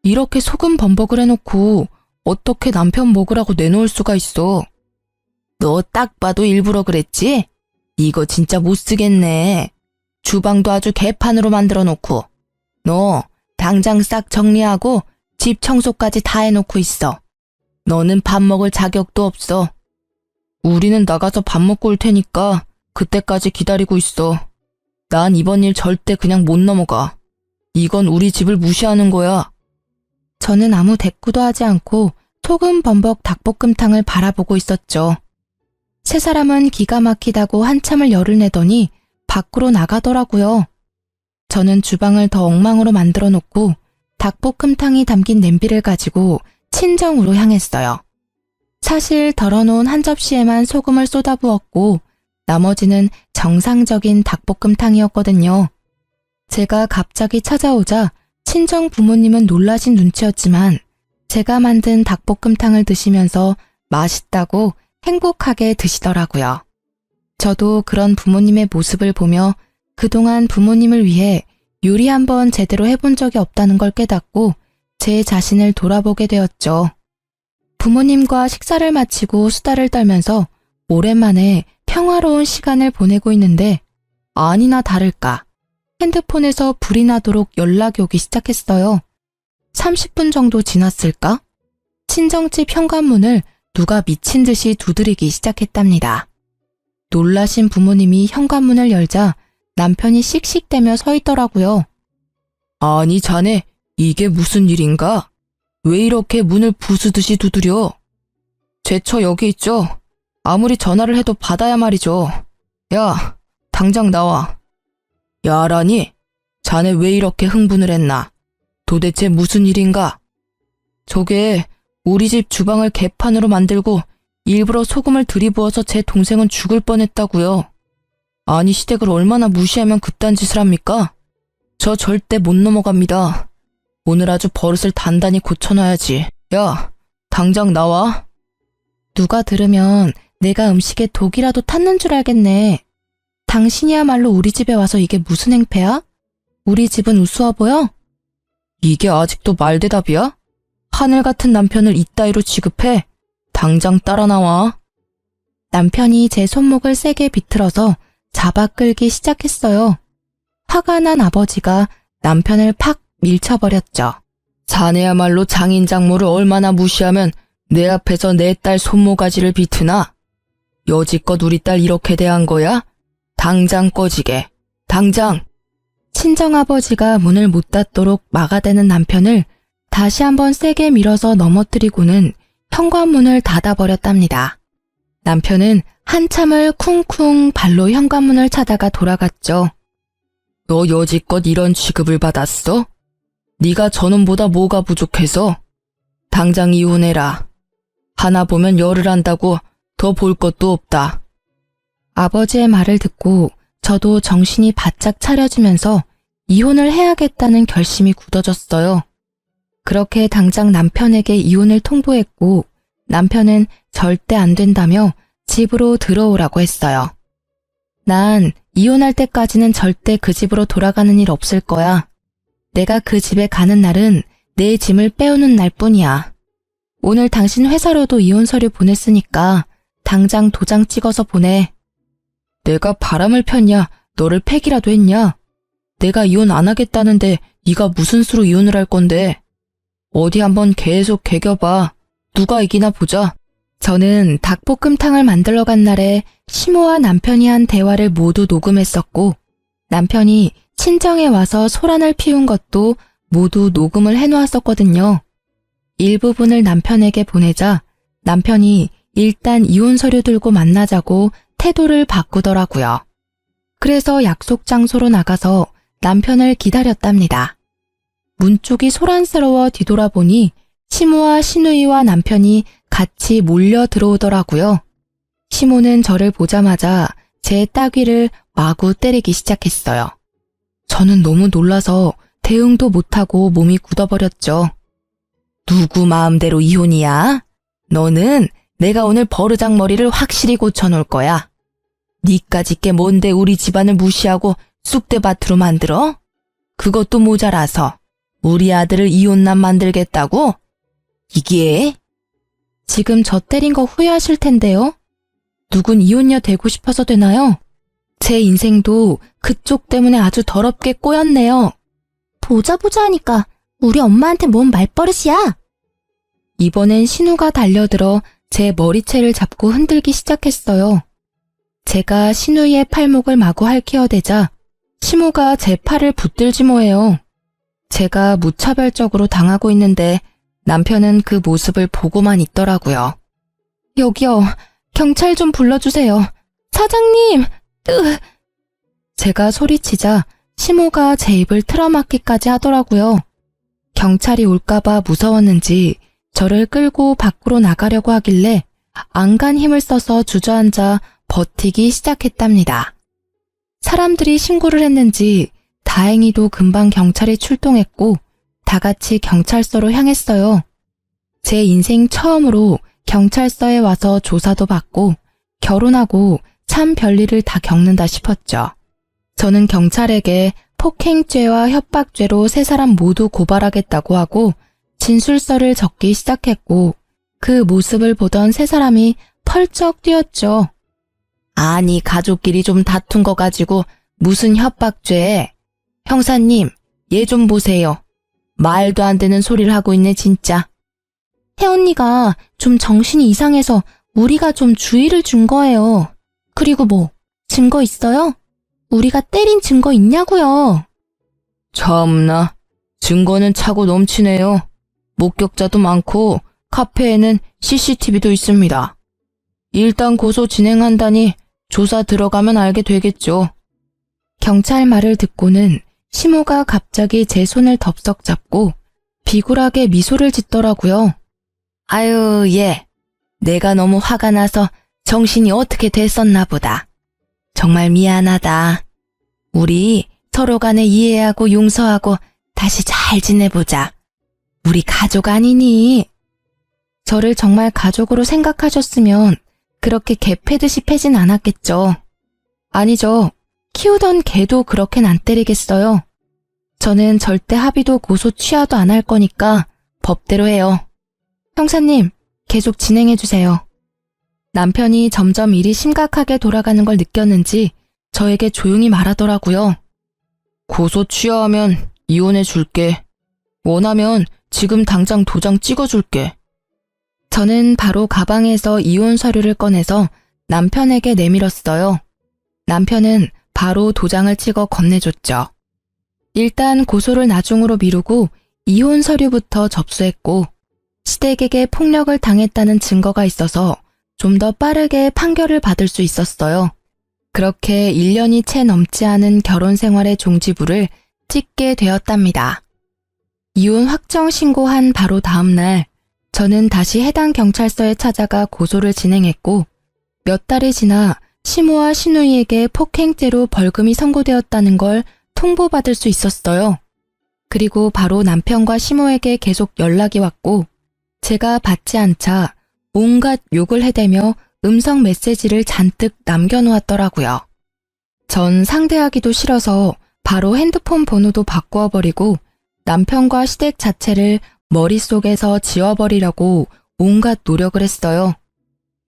이렇게 소금 범벅을 해놓고 어떻게 남편 먹으라고 내놓을 수가 있어? 너 딱 봐도 일부러 그랬지? 이거 진짜 못 쓰겠네. 주방도 아주 개판으로 만들어 놓고. 너 당장 싹 정리하고 집 청소까지 다 해놓고 있어. 너는 밥 먹을 자격도 없어. 우리는 나가서 밥 먹고 올 테니까 그때까지 기다리고 있어. 난 이번 일 절대 그냥 못 넘어가. 이건 우리 집을 무시하는 거야. 저는 아무 대꾸도 하지 않고 소금 범벅 닭볶음탕을 바라보고 있었죠. 세 사람은 기가 막히다고 한참을 열을 내더니 밖으로 나가더라고요. 저는 주방을 더 엉망으로 만들어 놓고 닭볶음탕이 담긴 냄비를 가지고 친정으로 향했어요. 사실 덜어놓은 한 접시에만 소금을 쏟아부었고 나머지는 정상적인 닭볶음탕이었거든요. 제가 갑자기 찾아오자 친정 부모님은 놀라신 눈치였지만 제가 만든 닭볶음탕을 드시면서 맛있다고 행복하게 드시더라고요. 저도 그런 부모님의 모습을 보며 그동안 부모님을 위해 요리 한번 제대로 해본 적이 없다는 걸 깨닫고 제 자신을 돌아보게 되었죠. 부모님과 식사를 마치고 수다를 떨면서 오랜만에 평화로운 시간을 보내고 있는데 아니나 다를까 핸드폰에서 불이 나도록 연락이 오기 시작했어요. 30분 정도 지났을까? 친정집 현관문을 누가 미친 듯이 두드리기 시작했답니다. 놀라신 부모님이 현관문을 열자 남편이 씩씩대며 서 있더라고요. 아니 자네 이게 무슨 일인가? 왜 이렇게 문을 부수듯이 두드려? 제 처 여기 있죠? 아무리 전화를 해도 받아야 말이죠. 야, 당장 나와. 야라니? 자네 왜 이렇게 흥분을 했나? 도대체 무슨 일인가? 저게 우리 집 주방을 개판으로 만들고 일부러 소금을 들이부어서 제 동생은 죽을 뻔했다고요. 아니 시댁을 얼마나 무시하면 그딴 짓을 합니까? 저 절대 못 넘어갑니다. 오늘 아주 버릇을 단단히 고쳐놔야지. 야, 당장 나와. 누가 들으면 내가 음식에 독이라도 탔는 줄 알겠네. 당신이야말로 우리 집에 와서 이게 무슨 행패야? 우리 집은 우스워 보여? 이게 아직도 말대답이야? 하늘 같은 남편을 이따위로 취급해? 당장 따라 나와. 남편이 제 손목을 세게 비틀어서 잡아 끌기 시작했어요. 화가 난 아버지가 남편을 팍 밀쳐버렸죠. 자네야말로 장인 장모를 얼마나 무시하면 내 앞에서 내 딸 손모가지를 비트나? 여지껏 우리 딸 이렇게 대한 거야? 당장 꺼지게. 당장! 친정아버지가 문을 못 닫도록 막아대는 남편을 다시 한번 세게 밀어서 넘어뜨리고는 현관문을 닫아버렸답니다. 남편은 한참을 쿵쿵 발로 현관문을 차다가 돌아갔죠. 너 여지껏 이런 취급을 받았어? 네가 저놈보다 뭐가 부족해서? 당장 이혼해라. 하나 보면 열을 한다고 더 볼 것도 없다. 아버지의 말을 듣고 저도 정신이 바짝 차려지면서 이혼을 해야겠다는 결심이 굳어졌어요. 그렇게 당장 남편에게 이혼을 통보했고 남편은 절대 안 된다며 집으로 들어오라고 했어요. 난 이혼할 때까지는 절대 그 집으로 돌아가는 일 없을 거야. 내가 그 집에 가는 날은 내 짐을 빼오는 날뿐이야. 오늘 당신 회사로도 이혼 서류 보냈으니까 당장 도장 찍어서 보내. 내가 바람을 폈냐? 너를 패기라도 했냐? 내가 이혼 안 하겠다는데 네가 무슨 수로 이혼을 할 건데? 어디 한번 계속 개겨봐. 누가 이기나 보자. 저는 닭볶음탕을 만들러 간 날에 시모와 남편이 한 대화를 모두 녹음했었고 남편이 친정에 와서 소란을 피운 것도 모두 녹음을 해놓았었거든요. 일부분을 남편에게 보내자 남편이 일단 이혼 서류 들고 만나자고 태도를 바꾸더라고요. 그래서 약속 장소로 나가서 남편을 기다렸답니다. 문 쪽이 소란스러워 뒤돌아보니 시모와 시누이와 남편이 같이 몰려 들어오더라고요. 시모는 저를 보자마자 제 따귀를 마구 때리기 시작했어요. 저는 너무 놀라서 대응도 못하고 몸이 굳어버렸죠. 누구 마음대로 이혼이야? 너는 내가 오늘 버르장머리를 확실히 고쳐놓을 거야. 니까짓 게 뭔데 우리 집안을 무시하고 쑥대밭으로 만들어? 그것도 모자라서 우리 아들을 이혼남 만들겠다고? 이게? 지금 저 때린 거 후회하실 텐데요. 누군 이혼녀 되고 싶어서 되나요? 제 인생도 그쪽 때문에 아주 더럽게 꼬였네요. 보자 하니까 우리 엄마한테 뭔 말버릇이야? 이번엔 신우가 달려들어 제 머리채를 잡고 흔들기 시작했어요. 제가 신우의 팔목을 마구 핥히어대자 시모가 제 팔을 붙들지 뭐해요. 제가 무차별적으로 당하고 있는데 남편은 그 모습을 보고만 있더라고요. 여기요, 경찰 좀 불러주세요. 사장님! 제가 소리치자 시모가 제 입을 틀어막기까지 하더라고요. 경찰이 올까봐 무서웠는지 저를 끌고 밖으로 나가려고 하길래 안간 힘을 써서 주저앉아 버티기 시작했답니다. 사람들이 신고를 했는지 다행히도 금방 경찰이 출동했고 다 같이 경찰서로 향했어요. 제 인생 처음으로 경찰서에 와서 조사도 받고 결혼하고 참 별일을 다 겪는다 싶었죠. 저는 경찰에게 폭행죄와 협박죄로 세 사람 모두 고발하겠다고 하고 진술서를 적기 시작했고 그 모습을 보던 세 사람이 펄쩍 뛰었죠. 아니, 가족끼리 좀 다툰 거 가지고 무슨 협박죄. 형사님, 얘 좀 보세요. 말도 안 되는 소리를 하고 있네, 진짜. 혜언니가 좀 정신이 이상해서 우리가 좀 주의를 준 거예요. 그리고 뭐, 증거 있어요? 우리가 때린 증거 있냐고요. 참나, 증거는 차고 넘치네요. 목격자도 많고 카페에는 CCTV도 있습니다. 일단 고소 진행한다니 조사 들어가면 알게 되겠죠. 경찰 말을 듣고는 시모가 갑자기 제 손을 덥석 잡고 비굴하게 미소를 짓더라고요. 아유, 얘. 내가 너무 화가 나서 정신이 어떻게 됐었나 보다. 정말 미안하다. 우리 서로 간에 이해하고 용서하고 다시 잘 지내보자. 우리 가족 아니니? 저를 정말 가족으로 생각하셨으면 그렇게 개 패듯이 패진 않았겠죠. 아니죠. 키우던 개도 그렇게는 안 때리겠어요. 저는 절대 합의도 고소 취하도 안 할 거니까 법대로 해요. 형사님, 계속 진행해주세요. 남편이 점점 일이 심각하게 돌아가는 걸 느꼈는지 저에게 조용히 말하더라고요. 고소 취하하면 이혼해 줄게. 원하면 지금 당장 도장 찍어줄게. 저는 바로 가방에서 이혼 서류를 꺼내서 남편에게 내밀었어요. 남편은 바로 도장을 찍어 건네줬죠. 일단 고소를 나중으로 미루고 이혼 서류부터 접수했고 시댁에게 폭력을 당했다는 증거가 있어서 좀 더 빠르게 판결을 받을 수 있었어요. 그렇게 1년이 채 넘지 않은 결혼 생활의 종지부를 찍게 되었답니다. 이혼 확정 신고한 바로 다음 날 저는 다시 해당 경찰서에 찾아가 고소를 진행했고 몇 달이 지나 시모와 시누이에게 폭행죄로 벌금이 선고되었다는 걸 통보받을 수 있었어요. 그리고 바로 남편과 시모에게 계속 연락이 왔고 제가 받지 않자 온갖 욕을 해대며 음성 메시지를 잔뜩 남겨놓았더라고요. 전 상대하기도 싫어서 바로 핸드폰 번호도 바꾸어버리고 남편과 시댁 자체를 머릿속에서 지워버리려고 온갖 노력을 했어요.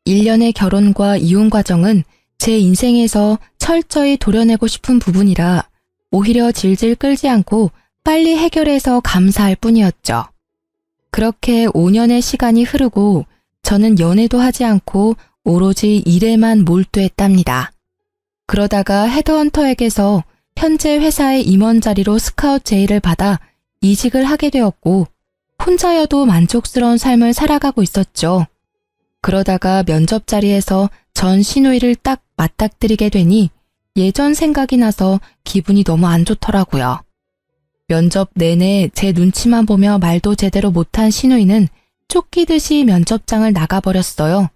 1년의 결혼과 이혼 과정은 제 인생에서 철저히 도려내고 싶은 부분이라 오히려 질질 끌지 않고 빨리 해결해서 감사할 뿐이었죠. 그렇게 5년의 시간이 흐르고 저는 연애도 하지 않고 오로지 일에만 몰두했답니다. 그러다가 헤드헌터에게서 현재 회사의 임원 자리로 스카웃 제의를 받아 이직을 하게 되었고 혼자여도 만족스러운 삶을 살아가고 있었죠. 그러다가 면접 자리에서 전 시누이를 딱 맞닥뜨리게 되니 예전 생각이 나서 기분이 너무 안 좋더라고요. 면접 내내 제 눈치만 보며 말도 제대로 못한 시누이는 쫓기듯이 면접장을 나가버렸어요.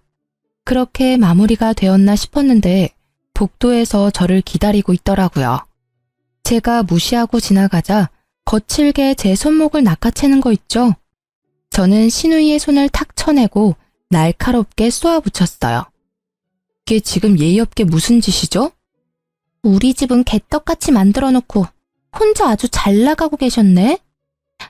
그렇게 마무리가 되었나 싶었는데 복도에서 저를 기다리고 있더라고요. 제가 무시하고 지나가자 거칠게 제 손목을 낚아채는 거 있죠? 저는 시누이의 손을 탁 쳐내고 날카롭게 쏘아붙였어요. 이게 지금 예의 없게 무슨 짓이죠? 우리 집은 개떡같이 만들어놓고 혼자 아주 잘 나가고 계셨네?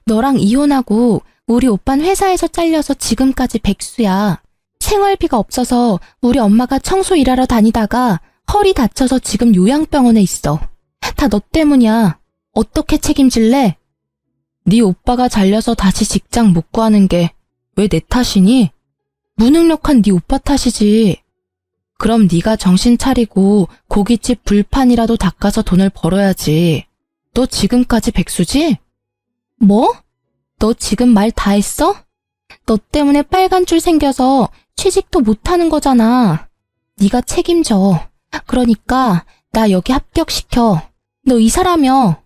너랑 이혼하고 우리 오빤 회사에서 잘려서 지금까지 백수야. 생활비가 없어서 우리 엄마가 청소 일하러 다니다가 허리 다쳐서 지금 요양병원에 있어. 다 너 때문이야. 어떻게 책임질래? 네 오빠가 잘려서 다시 직장 못 구하는 게 왜 내 탓이니? 무능력한 네 오빠 탓이지. 그럼 네가 정신 차리고 고깃집 불판이라도 닦아서 돈을 벌어야지. 너 지금까지 백수지? 뭐? 너 지금 말 다 했어? 너 때문에 빨간 줄 생겨서 취직도 못하는 거잖아. 네가 책임져. 그러니까 나 여기 합격시켜. 너 이사라며.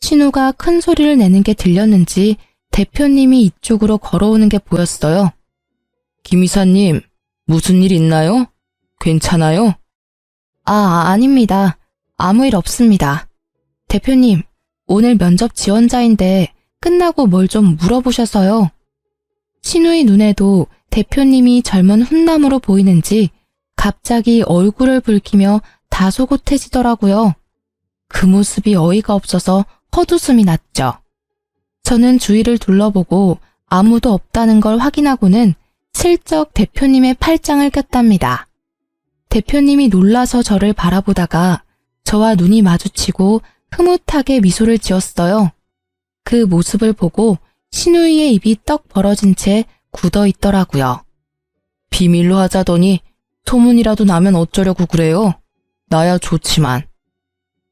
신우가 큰 소리를 내는 게 들렸는지 대표님이 이쪽으로 걸어오는 게 보였어요. 김 이사님, 무슨 일 있나요? 괜찮아요? 아닙니다. 아무 일 없습니다. 대표님, 오늘 면접 지원자인데 끝나고 뭘 좀 물어보셔서요. 신우의 눈에도 대표님이 젊은 훈남으로 보이는지 갑자기 얼굴을 붉히며 다소곳해지더라고요. 그 모습이 어이가 없어서 헛웃음이 났죠. 저는 주위를 둘러보고 아무도 없다는 걸 확인하고는 슬쩍 대표님의 팔짱을 꼈답니다. 대표님이 놀라서 저를 바라보다가 저와 눈이 마주치고 흐뭇하게 미소를 지었어요. 그 모습을 보고 신우이의 입이 떡 벌어진 채 굳어 있더라고요. 비밀로 하자더니 소문이라도 나면 어쩌려고 그래요? 나야 좋지만.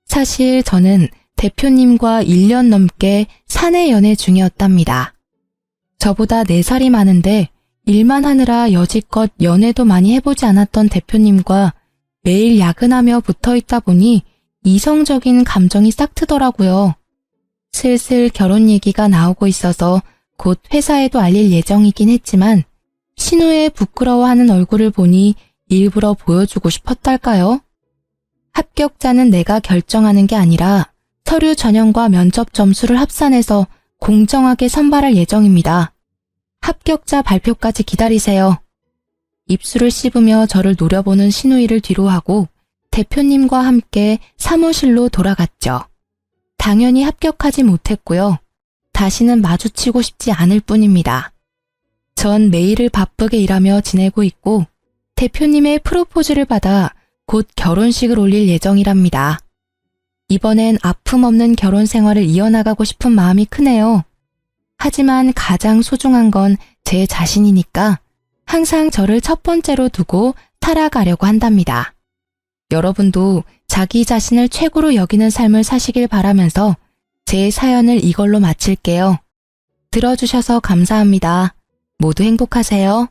사실 저는 대표님과 1년 넘게 사내 연애 중이었답니다. 저보다 4살이 많은데 일만 하느라 여지껏 연애도 많이 해보지 않았던 대표님과 매일 야근하며 붙어있다 보니 이성적인 감정이 싹 트더라고요. 슬슬 결혼 얘기가 나오고 있어서 곧 회사에도 알릴 예정이긴 했지만 신우의 부끄러워하는 얼굴을 보니 일부러 보여주고 싶었달까요? 합격자는 내가 결정하는 게 아니라 서류 전형과 면접 점수를 합산해서 공정하게 선발할 예정입니다. 합격자 발표까지 기다리세요. 입술을 씹으며 저를 노려보는 신우이를 뒤로하고 대표님과 함께 사무실로 돌아갔죠. 당연히 합격하지 못했고요. 다시는 마주치고 싶지 않을 뿐입니다. 전 매일을 바쁘게 일하며 지내고 있고 대표님의 프로포즈를 받아 곧 결혼식을 올릴 예정이랍니다. 이번엔 아픔 없는 결혼 생활을 이어나가고 싶은 마음이 크네요. 하지만 가장 소중한 건 제 자신이니까 항상 저를 첫 번째로 두고 살아가려고 한답니다. 여러분도 자기 자신을 최고로 여기는 삶을 사시길 바라면서 제 사연을 이걸로 마칠게요. 들어주셔서 감사합니다. 모두 행복하세요.